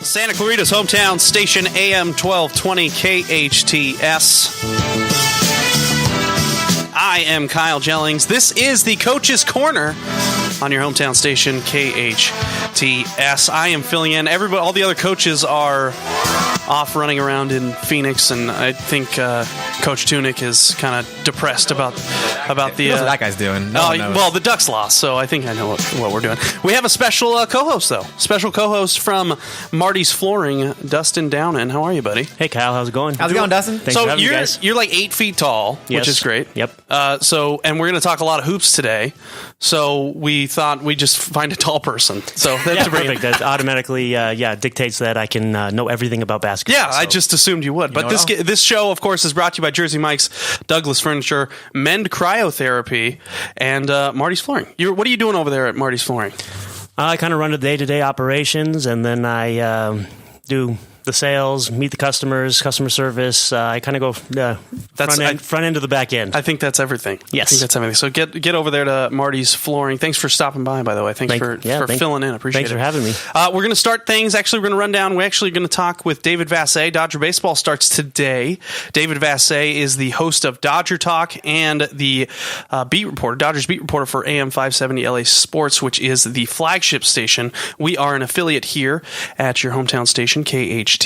Santa Clarita's hometown station, AM 1220 KHTS. I am Kyle Jellings. This is the Coach's Corner on your hometown station, KHTS. I am filling in. Everybody, all the other coaches are off running around in Phoenix, and I think Coach Tunick is kind of depressed about the. What that guy's doing? Well, the Ducks lost, so I think I know what we're doing. We have a special co-host, though. Special co-host from Marty's Flooring, Dustin Downen. How are you, buddy? Hey, Kyle. How's it going? How's it going, Dustin? Thanks for having me, guys. You're like 8 feet tall, Yes. which is great. Yep. And we're going to talk a lot of hoops today. So we thought we'd just find a tall person. So that's perfect. That automatically, dictates that I can know everything about basketball. Yeah, so. I just assumed you would. But this show, of course, is brought to you by Jersey Mike's, Douglas Furniture, Mend Cryotherapy, and Marty's Flooring. What are you doing over there at Marty's Flooring? I kind of run the day-to-day operations, and then I do the sales, meet the customers, customer service. I kind of go front end to the back end. I think that's everything. Yes. I think that's everything. So get over there to Marty's Flooring. Thanks for stopping by the way. Thanks for filling in. Appreciate it. Thanks for having me. We're going to start things. Actually, we're going to run down. We're actually going to talk with David Vassay. Dodger Baseball starts today. David Vassay is the host of Dodger Talk and the Dodgers beat reporter for AM 570 LA Sports, which is the flagship station. We are an affiliate here at your hometown station, KHTS.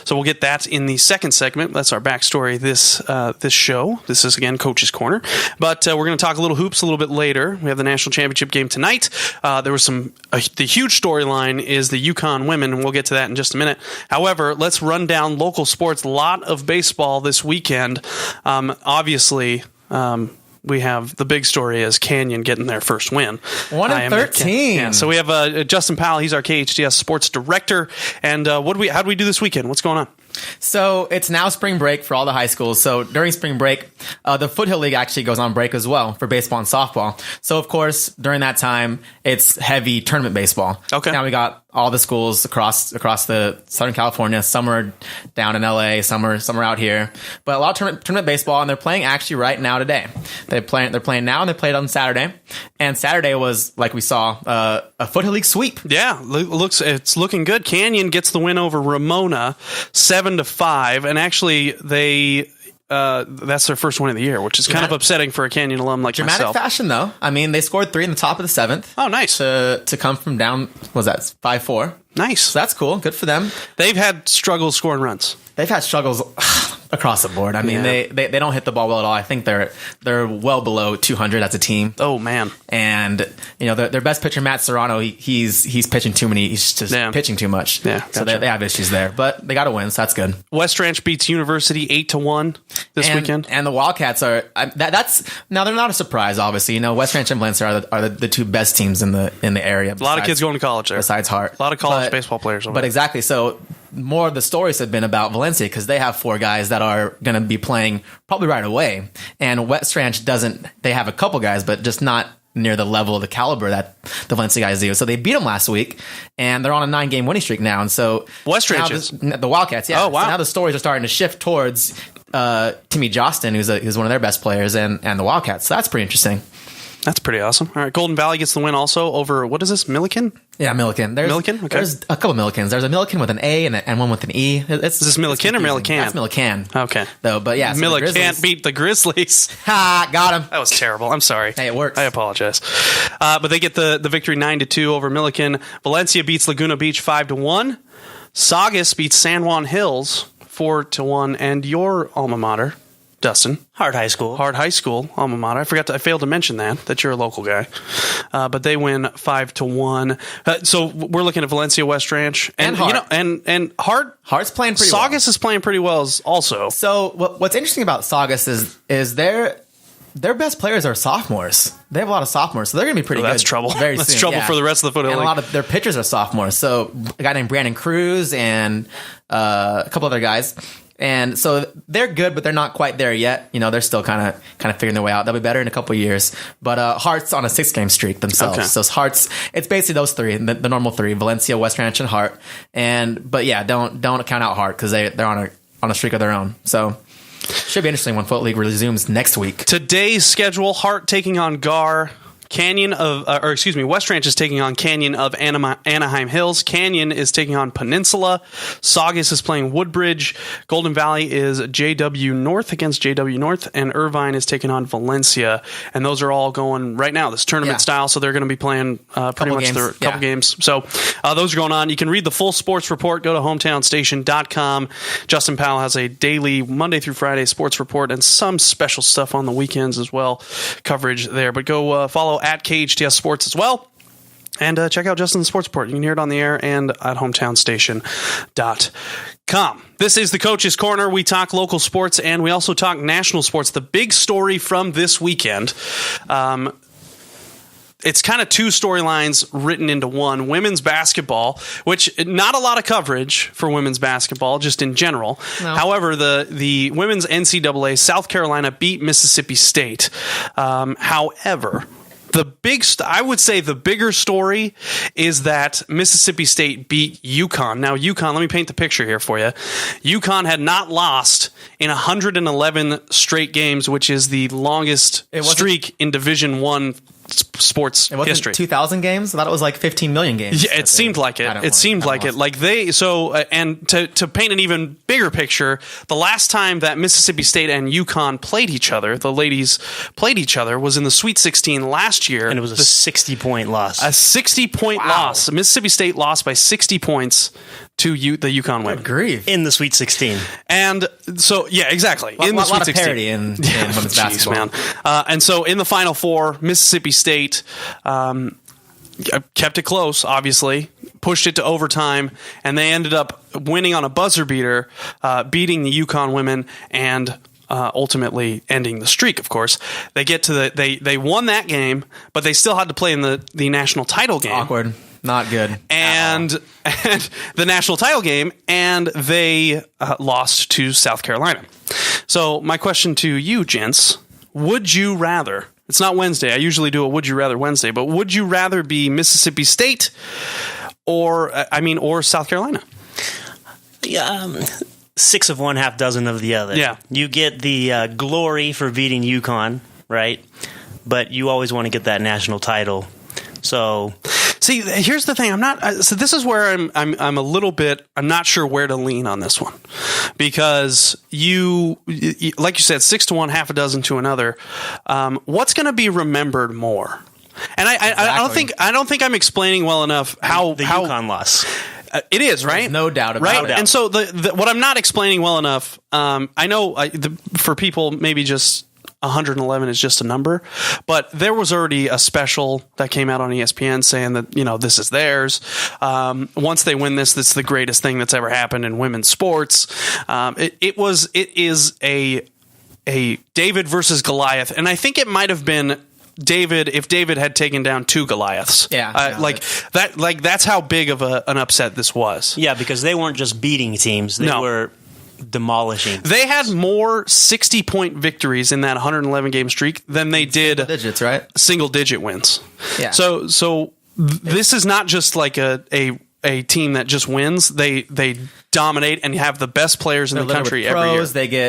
So we'll get that in the second segment. That's our backstory this show. This is, again, Coach's Corner. But we're going to talk a little hoops a little bit later. We have the national championship game tonight. There was the huge storyline is the UConn women, and we'll get to that in just a minute. However, let's run down local sports. A lot of baseball this weekend. Obviously, we have the big story is Canyon getting their first win. 1-13. Yeah, so we have Justin Powell. He's our KHTS sports director. And how do we do this weekend? What's going on? So it's now spring break for all the high schools. So during spring break, the Foothill League actually goes on break as well for baseball and softball. So of course, during that time, it's heavy tournament baseball. Okay. Now we got all the schools across the Southern California. Some are down in LA, some are out here. But a lot of tournament baseball, and they're playing actually right now today. They're playing now, and they played on Saturday. And Saturday was, like we saw, a Foothill League sweep. Yeah, it's looking good. Canyon gets the win over Ramona, 7-5, and actually that's their first win of the year, which is kind of upsetting for a Canyon alum like myself. Dramatic fashion, though. I mean, they scored 3 in the top of the 7th. Oh, nice. To come from down, what was that, 5-4? Nice. So that's cool. Good for them. They've had struggles scoring runs. They've had struggles across the board. I mean, they don't hit the ball well at all. I think they're well below 200 as a team. Oh man! And their best pitcher, Matt Serrano, he's pitching too many. He's just pitching too much. Yeah, gotcha. So they have issues there, but they got to win, so that's good. West Ranch beats University 8-1 this weekend, and the Wildcats are that's now they're not a surprise. Obviously, West Ranch and Valencia are the two best teams in the area. A lot of kids going to college there. Besides Hart, a lot of college baseball players. But exactly so. More of the stories have been about Valencia because they have 4 guys that are going to be playing probably right away. And West Ranch doesn't. They have a couple guys, but just not near the level of the caliber that the Valencia guys do. So they beat them last week, and they're on a 9-game winning streak now. And so West Ranch is the Wildcats. Yeah. Oh wow! So now the stories are starting to shift towards Timmy Jostin, who's one of their best players, and the Wildcats. So that's pretty interesting. That's pretty awesome. All right, Golden Valley gets the win also over, what is this, Milliken? Yeah, Milliken. Milliken? Okay. There's a couple Millikens. There's a Milliken with an A and one with an E. Is this Milliken or Milliken? That's Milliken. Okay. Though, but yeah. So Milliken beat the Grizzlies. Ha! Got him. That was terrible. I'm sorry. Hey, it works. I apologize. But they get the victory 9-2 over Milliken. Valencia beats Laguna Beach 5-1. Saugus beats San Juan Hills 4-1. And your alma mater, Dustin. Hart High School, alma mater. I failed to mention that you're a local guy. But they win 5-1. So we're looking at Valencia, West Ranch, and Hart. And Hart's playing pretty well. Saugus is playing pretty well also. So what's interesting about Saugus is their best players are sophomores. They have a lot of sophomores, so they're going to be pretty good. That's trouble. Very that's soon. Trouble for the rest of the Foothill League. And a lot of their pitchers are sophomores. So a guy named Brandon Cruz and a couple other guys. And so they're good, but they're not quite there yet. They're still kind of figuring their way out. They'll be better in a couple of years. But Hart's on a 6-game streak themselves. Okay. So it's basically those 3, the normal 3: Valencia, West Ranch, and Hart. But yeah, don't count out Hart because they're on a streak of their own. So should be interesting when Foothill League resumes next week. Today's schedule: Hart taking on Gar. West Ranch is taking on Canyon of Anaheim Hills. Canyon is taking on Peninsula. Saugus is playing Woodbridge. Golden Valley is JW North against JW North, and Irvine is taking on Valencia. And those are all going right now, this tournament style, so they're going to be playing pretty much their couple games. So those are going on. You can read the full sports report. Go to hometownstation.com. Justin Powell has a daily Monday through Friday sports report and some special stuff on the weekends as well, coverage there. But go follow at KHTS Sports as well. And check out Justin's sports report. You can hear it on the air and at hometownstation.com. This is the Coach's Corner. We talk local sports and we also talk national sports. The big story from this weekend, it's kind of two storylines written into one. Women's basketball, which not a lot of coverage for women's basketball, just in general. No. However, the women's NCAA, South Carolina beat Mississippi State. However, I would say the bigger story is that Mississippi State beat UConn. Now, UConn, let me paint the picture here for you. UConn had not lost in 111 straight games, which is the longest streak in Division I sports history. 2,000 games? I thought it was like 15 million games. Yeah, it seemed like it. It seemed like it. Like and to paint an even bigger picture, the last time that Mississippi State and UConn played each other, the ladies played each other, was in the Sweet 16 last year. And it was a 60-point loss. A 60-point loss. Mississippi State lost by 60 points to the UConn women. Grief. In the Sweet 16. And so, yeah, exactly. In the Sweet 16. A lot of parity in women's basketball. Man. And so in the Final Four, Mississippi State kept it close, obviously, pushed it to overtime, and they ended up winning on a buzzer beater, beating the UConn women and ultimately ending the streak, of course. They get to they won that game, but they still had to play in the national title game. Awkward. Not good. And the national title game, and they lost to South Carolina. So my question to you, gents, would you rather, it's not Wednesday, I usually do a Would You Rather Wednesday, but would you rather be Mississippi State or South Carolina? Yeah, 6 of one, half dozen of the other. Yeah. You get the glory for beating UConn, right? But you always want to get that national title. So... See, here's the thing. So this is where I'm a little bit. I'm not sure where to lean on this one, because you like you said, 6 to one, half a dozen to another. What's going to be remembered more? And I don't think I'm explaining well enough how UConn loss. It is, right? There's no doubt about it. And so what I'm not explaining well enough. I know for people maybe just 111 is just a number, but there was already a special that came out on ESPN saying that, this is theirs. Once they win this, it's the greatest thing that's ever happened in women's sports. It is a David versus Goliath. And I think it might have been David if David had taken down 2 Goliaths. Yeah. That's how big of an upset this was. Yeah, because they weren't just beating teams. They were demolishing. They had more 60-point victories in that 111 game streak than they did single digit wins. Yeah. So this is not just like a team that just wins. They dominate and have the best players in the country every year.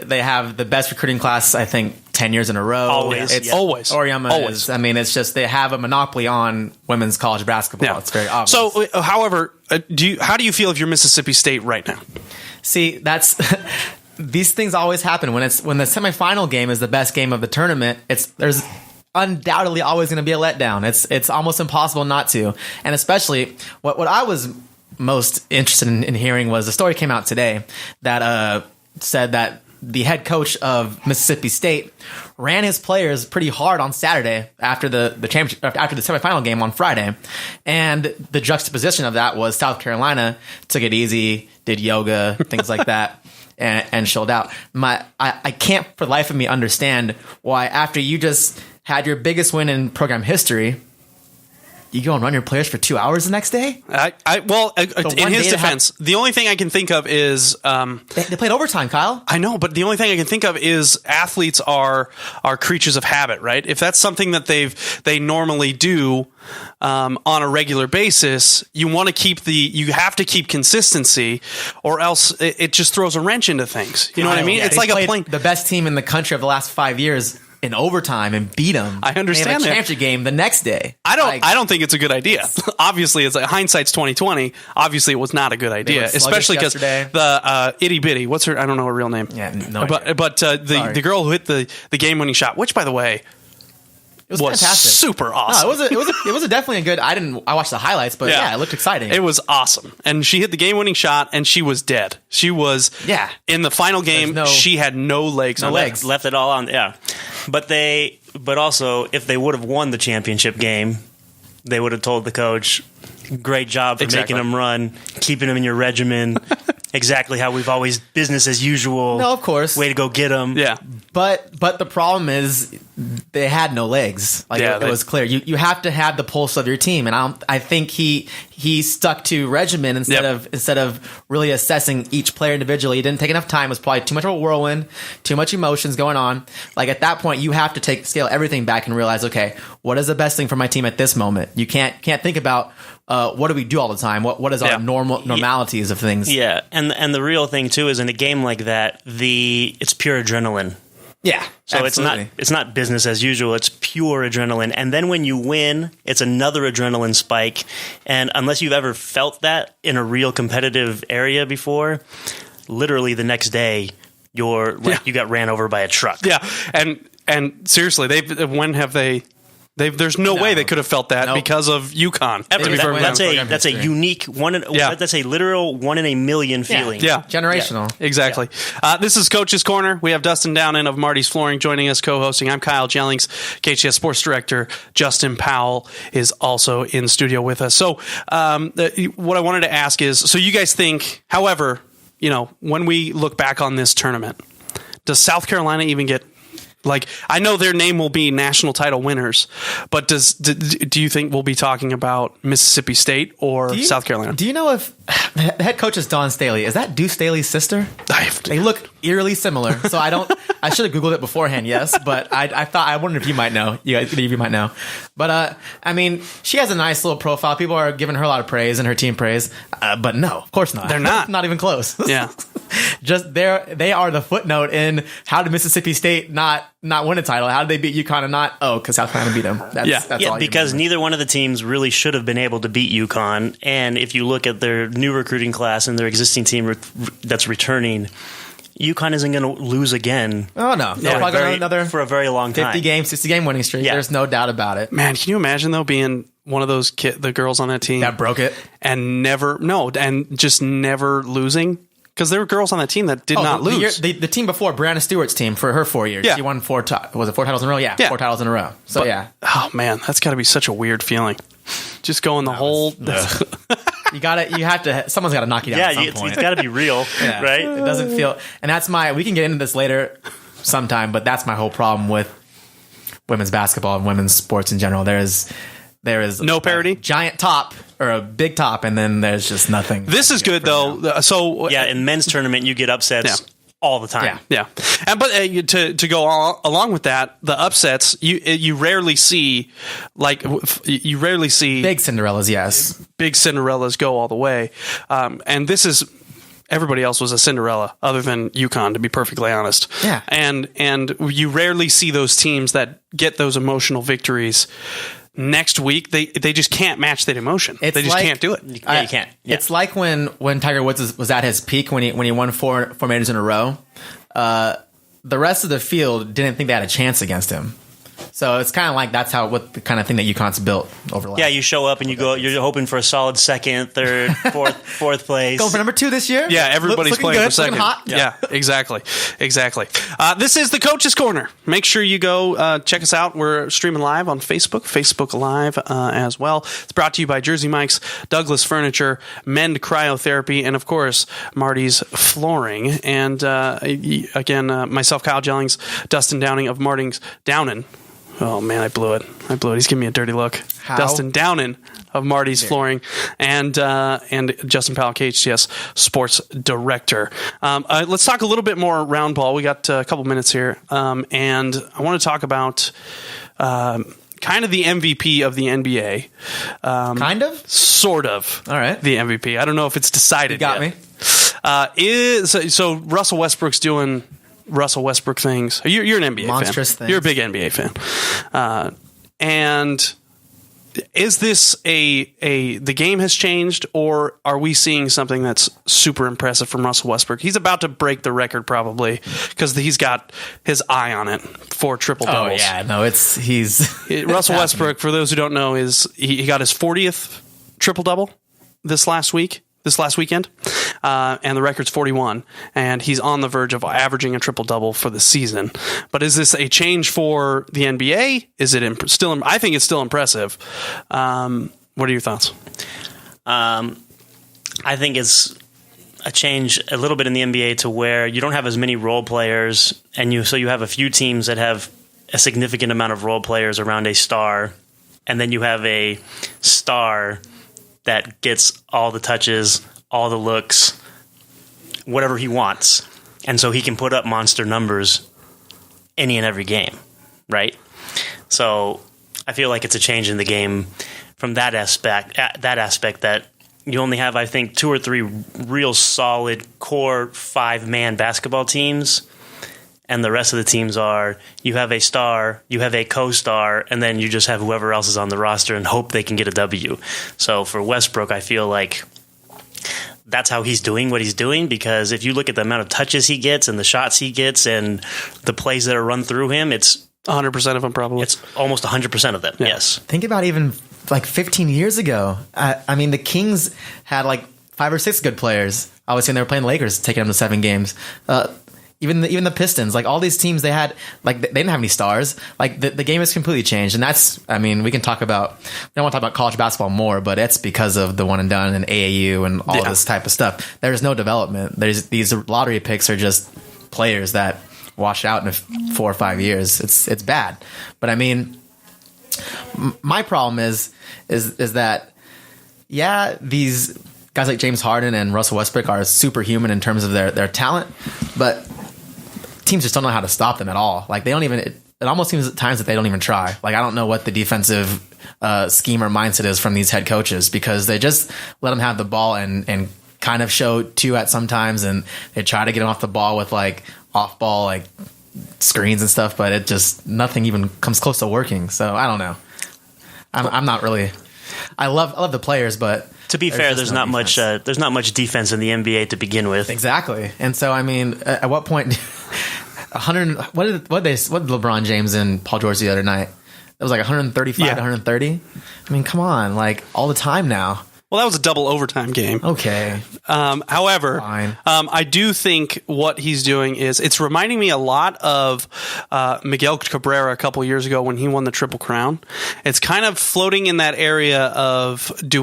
They have the best recruiting class, I think, 10 years in a row. Always. Oriama is. I mean, it's just they have a monopoly on women's college basketball. Yeah. It's very obvious. So, however, how do you feel if you're Mississippi State right now? See, that's these things always happen when the semifinal game is the best game of the tournament. There's undoubtedly always going to be a letdown. It's almost impossible not to. And especially what I was most interested in hearing was the story came out today that said that the head coach of Mississippi State ran his players pretty hard on Saturday after the semifinal game on Friday, and the juxtaposition of that was South Carolina took it easy, did yoga, things like that, and chilled out. I can't for the life of me understand why after you just had your biggest win in program history, you go and run your players for 2 hours the next day? In his defense, the only thing I can think of is... They played overtime, Kyle. I know, but the only thing I can think of is athletes are creatures of habit, right? If that's something that they normally do on a regular basis, you have to keep consistency, or else it just throws a wrench into things. You know what I mean? Yeah, it's like a plane. The best team in the country of the last 5 years in overtime and beat them. I understand and that. Championship game the next day. I don't think it's a good idea. Obviously, it's like hindsight's 2020. Obviously, it was not a good idea, especially because the itty bitty. What's her? I don't know her real name. Yeah, no idea. But the girl who hit the game winning shot, which by the way, it was fantastic. Super awesome. No, it was definitely a good. I watched the highlights, but yeah, it looked exciting. It was awesome, and she hit the game winning shot, and she was dead. She was in the final game. She had no legs. No legs. Left it all on. Yeah, but also if they would have won the championship game, they would have told the coach, "Great job for making them run, keeping them in your regimen." Exactly how we've always business as usual. No, of course. Way to go get them. Yeah. But the problem is they had no legs. It was clear. You have to have the pulse of your team, and I think he stuck to regimen instead of really assessing each player individually. He didn't take enough time. It was probably too much of a whirlwind, too much emotions going on. Like at that point, you have to scale everything back and realize, okay, what is the best thing for my team at this moment? You can't think about what do we do all the time? What is our normalities of things? Yeah, and the real thing too is in a game like that, it's pure adrenaline. Yeah, so absolutely. it's not business as usual. It's pure adrenaline, and then when you win, it's another adrenaline spike. And unless you've ever felt that in a real competitive area before, literally the next day you got ran over by a truck. Yeah, and seriously, there's no way they could have felt that because of UConn. That's a unique one. That's a literal 1 in a million feeling. Yeah, generational. Yeah. Exactly. This is Coach's Corner. We have Dustin Downen of Marty's Flooring joining us, co-hosting. I'm Kyle Jellings, KHTS Sports Director. Justin Powell is also in studio with us. So, what I wanted to ask is, so you guys think, however, when we look back on this tournament, does South Carolina even get? Like, I know their name will be national title winners, but do you think we'll be talking about Mississippi State or South Carolina? Do you know if the head coach is Dawn Staley? Is that Deuce Staley's sister? They look eerily similar. So I should have Googled it beforehand, yes, but I wondered if you might know. You might know. But, she has a nice little profile. People are giving her a lot of praise and her team praise. But no, of course not. They're not. Not even close. Yeah. Just they are the footnote in how did Mississippi State not win a title? How did they beat UConn and not? Oh, because South Carolina beat them. That's all. Because neither one of the teams really should have been able to beat UConn. And if you look at their new recruiting class and their existing team that's returning, UConn isn't going to lose again. Oh no, they're probably going to another for a very long time. 60 game winning streak. Yeah. There's no doubt about it. Man, can you imagine though being one of those the girls on that team that broke it and never losing? Because there were girls on that team that did not lose. The team before, Brianna Stewart's team, for her 4 years. Yeah. She won 4 titles in a row? Yeah, 4 titles in a row. So, Oh, man, that's got to be such a weird feeling. Just going the whole... someone's got to knock you down at some point. It's got to be real, right? It doesn't feel... And that's we can get into this later sometime, but that's my whole problem with women's basketball and women's sports in general. There is no parity, giant top or a big top, and then there's just nothing. This is good though. So in men's tournament you get upsets all the time. Yeah. And but to go along with that, the upsets you rarely see big Cinderellas. Yes, big Cinderellas go all the way, and this is. Everybody else was a Cinderella other than UConn, to be perfectly honest. Yeah. And you rarely see those teams that get those emotional victories. Next week, they just can't match that emotion. They just can't do it. You can't. Yeah. It's like when Tiger Woods was at his peak when he won four majors in a row. The rest of the field didn't think they had a chance against him. So it's kind of like what the kind of thing that UConn's built over the last. Yeah, you show up and you're hoping for a solid second, third, fourth place. Going for number 2 this year. Yeah, everybody's playing good, for second. Hot. Yeah, exactly. This is the Coach's Corner. Make sure you go check us out. We're streaming live on Facebook Live as well. It's brought to you by Jersey Mike's, Douglas Furniture, Mend Cryotherapy, and of course Marty's Flooring. And again, myself, Kyle Jellings, Dustin Downing of Marty's Downen. Oh, man, I blew it. He's giving me a dirty look. How? Dustin Downen of Marty's Flooring and Justin Powell, KHTS Sports Director. Let's talk a little bit more round ball. We got a couple minutes here. And I want to talk about kind of the MVP of the NBA. Kind of? Sort of. All right. The MVP. I don't know if it's decided you got yet. me. So Russell Westbrook's doing Russell Westbrook things. You're an NBA Monstrous fan. things. You're a big NBA fan. And is this the game has changed, or are we seeing something that's super impressive from Russell Westbrook? He's about to break the record probably because he's got his eye on it for triple doubles. Oh yeah, no, Russell Westbrook, for those who don't know, he got his 40th triple double this last weekend, and the record's 41, and he's on the verge of averaging a triple-double for the season. But is this a change for the NBA? Is it still? I think it's still impressive. What are your thoughts? I think it's a change a little bit in the NBA to where you don't have as many role players, and so you have a few teams that have a significant amount of role players around a star, and then you have a star that gets all the touches, all the looks, whatever he wants. And so he can put up monster numbers any and every game, right? So I feel like it's a change in the game from that aspect that you only have, I think, 2 or 3 real solid core 5-man basketball teams. And the rest of the teams are, you have a star, you have a co-star, and then you just have whoever else is on the roster and hope they can get a W. So for Westbrook, I feel like that's how he's doing what he's doing, because if you look at the amount of touches he gets and the shots he gets and the plays that are run through him, it's 100% of them probably. It's almost 100% of them, yes. Think about even like 15 years ago. I mean, the Kings had like 5 or 6 good players. Obviously, when they were playing the Lakers, taking them to 7 games. Even the Pistons, like all these teams, they had like they didn't have any stars. Like the game has completely changed, and that's, I mean, we can talk about. I don't want to talk about college basketball more, but it's because of the one and done and AAU and all this type of stuff. There's no development. There's these lottery picks are just players that wash out in 4 or 5 years. It's bad. But I mean, my problem is that these guys like James Harden and Russell Westbrook are superhuman in terms of their talent, but teams just don't know how to stop them at all. Like they don't even. It almost seems at times that they don't even try. Like I don't know what the defensive scheme or mindset is from these head coaches, because they just let them have the ball and kind of show to at sometimes, and they try to get them off the ball with like off ball like screens and stuff, but it just nothing even comes close to working. So I don't know. I'm not really. I love the players, but to be fair, there's not much defense in the NBA to begin with. Exactly, and so I mean, at what point? 100. What did LeBron James and Paul George the other night? It was like 135 to 130. I mean, come on, like all the time now. Well, that was a double overtime game. Okay. However, I do think what he's doing is it's reminding me a lot of Miguel Cabrera a couple years ago when he won the Triple Crown. It's kind of floating in that area of the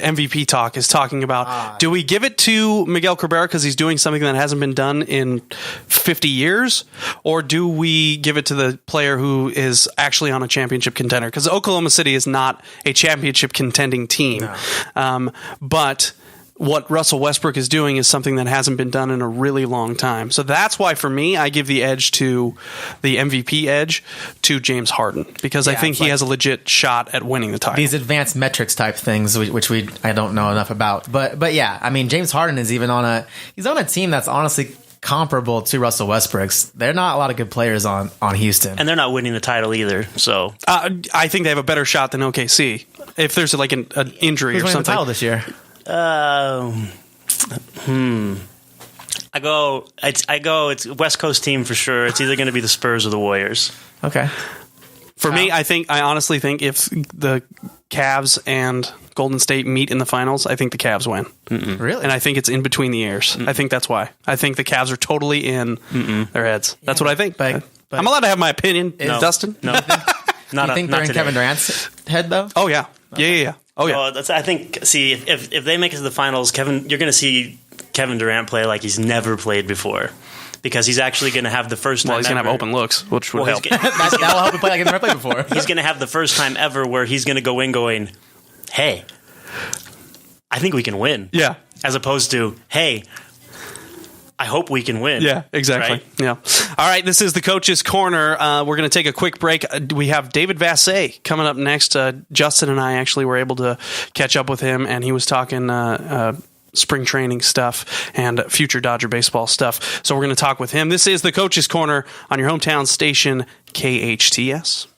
MVP talk is talking about, do we give it to Miguel Cabrera because he's doing something that hasn't been done in 50 years? Or do we give it to the player who is actually on a championship contender? Because Oklahoma City is not a championship contending team. No. But what Russell Westbrook is doing is something that hasn't been done in a really long time. So that's why, for me, I give the MVP edge to James Harden, because I think he has a legit shot at winning the title. These advanced metrics type things, which I don't know enough about. But yeah, I mean, James Harden is even on a team that's honestly comparable to Russell Westbrook's. There are not a lot of good players on Houston, and they're not winning the title either. So I think they have a better shot than OKC if there's like an injury Who's or something. The title this year? I go. It's a West Coast team for sure. It's either going to be the Spurs or the Warriors. Okay. For me, I honestly think if the Cavs and Golden State meet in the finals, I think the Cavs win. Mm-mm. Really? And I think it's in between the ears. I think that's why. I think the Cavs are totally in their heads. That's what I think. But I'm allowed to have my opinion, Dustin. No. Do you think they're in Kevin Durant's head, though? Oh, yeah. Yeah. Oh, yeah. So I think, if they make it to the finals, you're going to see Kevin Durant play like he's never played before. Because he's actually going to have the first time. Well, he's going to have open looks, which will help. That will help him play like he's never played before. He's going to have the first time ever where he's going to go in going, hey, I think we can win. Yeah. As opposed to, hey, I hope we can win. Yeah, exactly. Right? Yeah. All right, this is the Coach's Corner. We're going to take a quick break. We have David Vassay coming up next. Justin and I actually were able to catch up with him, and he was talking spring training stuff and future Dodger baseball stuff. So we're going to talk with him. This is the Coach's Corner on your hometown station, KHTS.